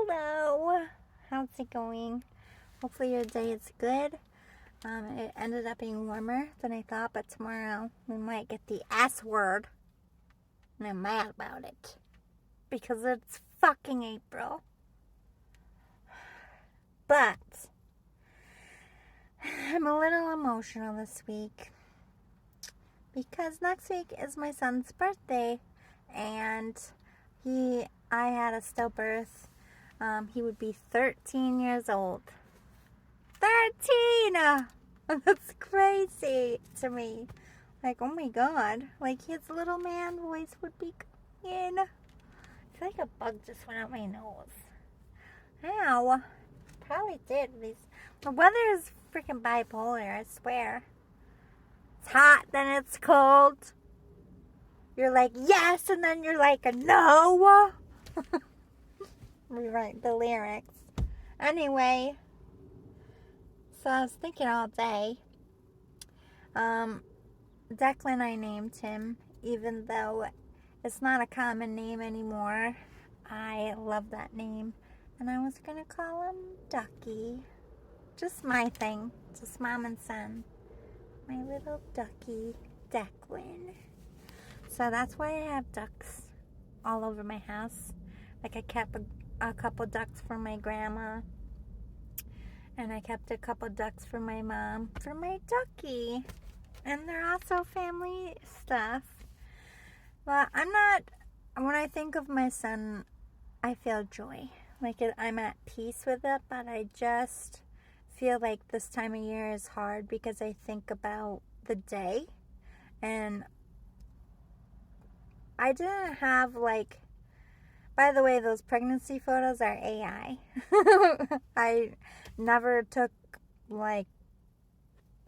Hello. How's it going? Hopefully your day is good. It ended up being warmer than I thought, but tomorrow we might get the S word. And I'm mad about it. Because it's fucking April. But I'm a little emotional this week. Because next week is my son's birthday. And I had a stillbirth. He would be 13 years old. 13! That's crazy to me. Like, oh my god. Like, his little man voice would be in. I feel like a bug just went out my nose. Ow. Probably did. The weather is freaking bipolar, I swear. It's hot, then it's cold. You're like, yes, and then you're like, no. Rewrite the lyrics. Anyway, so I was thinking all day. Declan, I named him, even though it's not a common name anymore. I love that name. And I was going to call him Ducky. Just my thing. Just mom and son. My little Ducky, Declan. So that's why I have ducks all over my house. Like I kept a couple ducks for my grandma. And I kept a couple ducks for my mom. For my Ducky. And they're also family stuff. But when I think of my son, I feel joy. Like I'm at peace with it, but I just feel like this time of year is hard because I think about the day. And I didn't have by the way, those pregnancy photos are AI. I never took I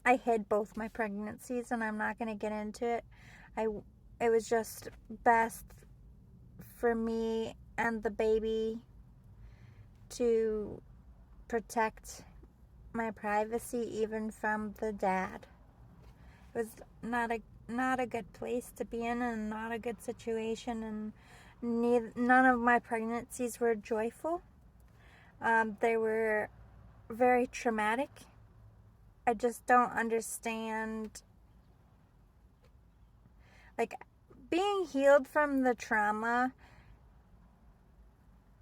hid both my pregnancies, and I'm not going to get into it. It was just best for me and the baby to protect my privacy even from the dad. It was not a good place to be in and not a good situation, and none of my pregnancies were joyful. They were very traumatic. I just don't understand, being healed from the trauma.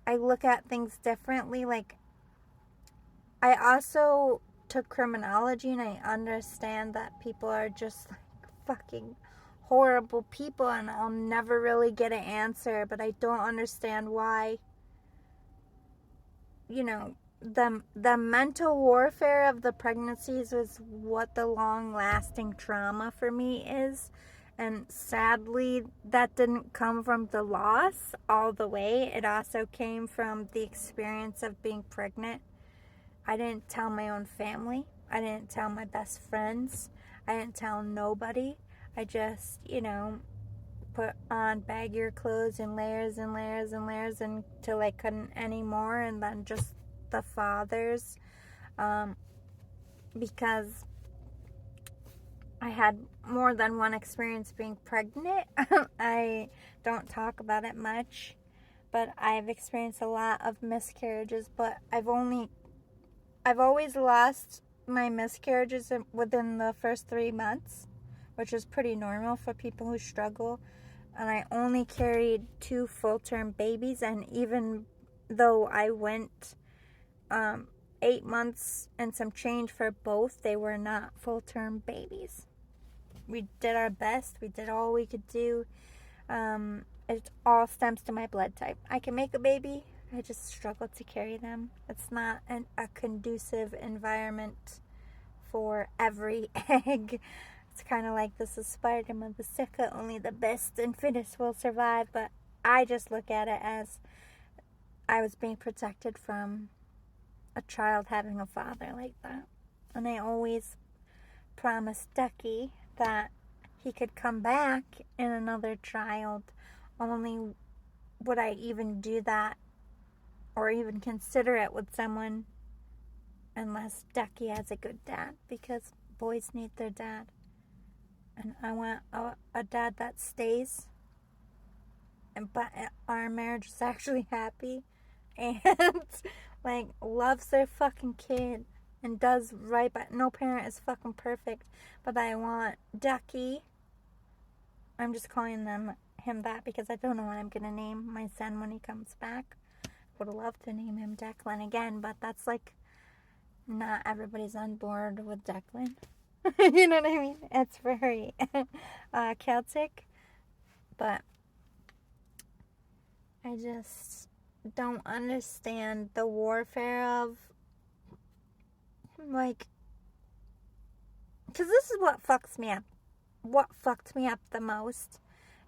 I look at things differently. I also took criminology, and I understand that people are just fucking horrible people, and I'll never really get an answer, but I don't understand why, the mental warfare of the pregnancies was what the long-lasting trauma for me is. And sadly, that didn't come from the loss all the way. It also came from the experience of being pregnant. I didn't tell my own family. I didn't tell my best friends. I didn't tell nobody. I just, put on baggier clothes and layers and layers and layers until I couldn't anymore. And then just the fathers, because I had more than one experience being pregnant. I don't talk about it much, but I've experienced a lot of miscarriages, but I've always lost my miscarriages within the first 3 months, which is pretty normal for people who struggle. And I only carried 2 full-term babies, and even though I went 8 months and some change for both, they were not full-term babies. We did our best. We did all we could do. It all stems to my blood type. I can make a baby. I just struggle to carry them. It's not a conducive environment for every egg. It's kind of like this is Spider of the Sika, only the best and fittest will survive. But I just look at it as I was being protected from a child having a father like that. And I always promised Ducky that he could come back in another child. Only would I even do that or even consider it with someone unless Ducky has a good dad, because boys need their dad. And I want a dad that stays, but our marriage is actually happy, and like loves their fucking kid and does right by. No parent is fucking perfect, but I want Ducky. I'm just calling him that because I don't know what I'm gonna name my son when he comes back. Would love to name him Declan again, but that's like not everybody's on board with Declan. You know what I mean? It's very Celtic, but I just don't understand the warfare of, like, because this is what fucks me up. What fucked me up the most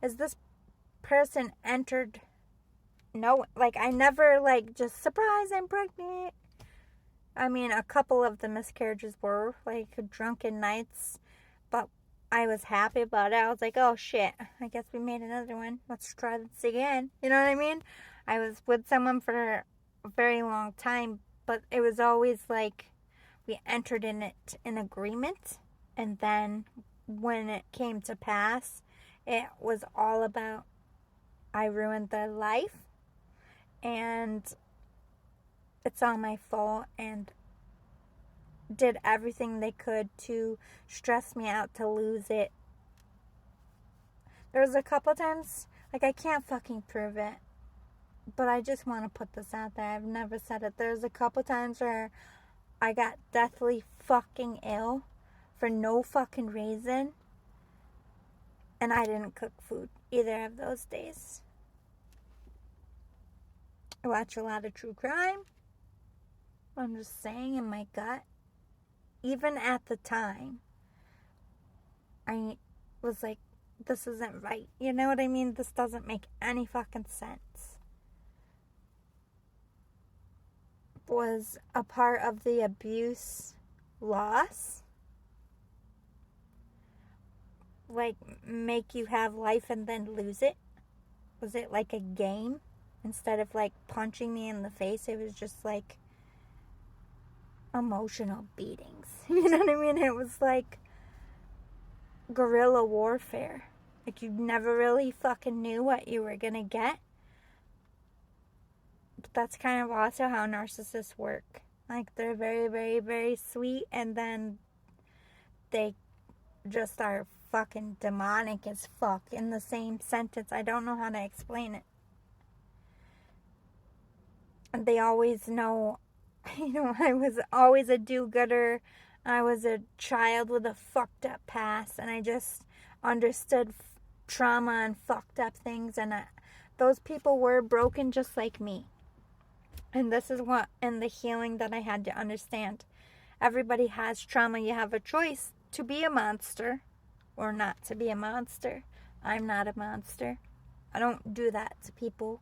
is this person entered, no, like, I never, like, just, surprise, I'm pregnant. I mean, a couple of the miscarriages were, like, drunken nights, but I was happy about it. I was like, oh, shit, I guess we made another one. Let's try this again. You know what I mean? I was with someone for a very long time, but it was always like we entered in it in agreement, and then when it came to pass, it was all about I ruined their life, and it's all my fault, and did everything they could to stress me out to lose it. There was a couple times, like, I can't fucking prove it, but I just want to put this out there. I've never said it. There's a couple times where I got deathly fucking ill for no fucking reason, and I didn't cook food either of those days. I watch a lot of true crime. I'm just saying, in my gut, even at the time, I was like, this isn't right. You know what I mean? This doesn't make any fucking sense. Was a part of the abuse loss? Like, make you have life and then lose it? Was it like a game? Instead of like punching me in the face, it was just like emotional beatings. You know what I mean? It was like guerrilla warfare. Like, you never really fucking knew what you were gonna get. But that's kind of also how narcissists work. Like, they're very, very, very sweet, and then they just are fucking demonic as fuck in the same sentence. I don't know how to explain it. And they always know, you know, I was always a do-gooder. I was a child with a fucked up past, and I just understood trauma and fucked up things, and those people were broken just like me. And this is what, and the healing that I had to understand. Everybody has trauma. You have a choice to be a monster or not to be a monster. I'm not a monster. I don't do that to people.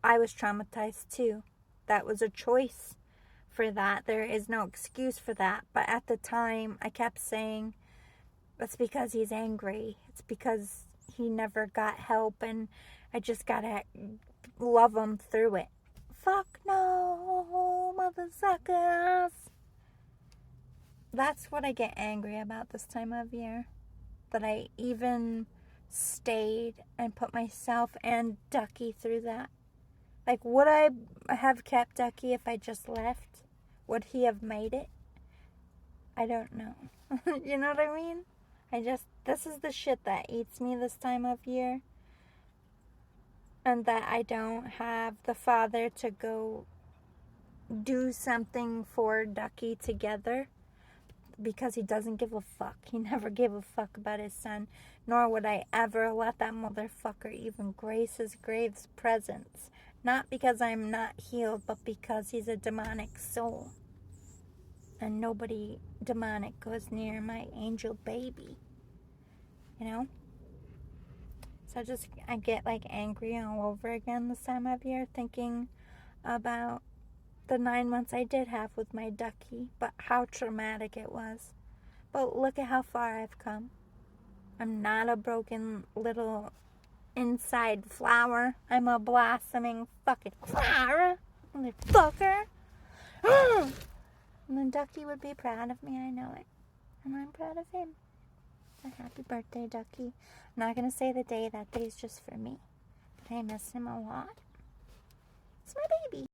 I was traumatized too. That was a choice for that. There is no excuse for that. But at the time, I kept saying, it's because he's angry. It's because he never got help, and I just gotta love him through it. Fuck no, mother suckers. That's what I get angry about this time of year. That I even stayed and put myself and Ducky through that. Like, would I have kept Ducky if I just left? Would he have made it? I don't know. You know what I mean? This is the shit that eats me this time of year. And that I don't have the father to go do something for Ducky together. Because he doesn't give a fuck. He never gave a fuck about his son. Nor would I ever let that motherfucker even grace his grave's presence. Not because I'm not healed, but because he's a demonic soul. And nobody demonic goes near my angel baby. You know? So I get like angry all over again this time of year, thinking about the 9 months I did have with my Ducky, but how traumatic it was. But look at how far I've come. I'm not a broken little inside flower. I'm a blossoming fucking flower. Motherfucker. And then Ducky would be proud of me, I know it. And I'm proud of him. A happy birthday, Ducky. I'm not going to say the day. That day's just for me. But I miss him a lot. my baby.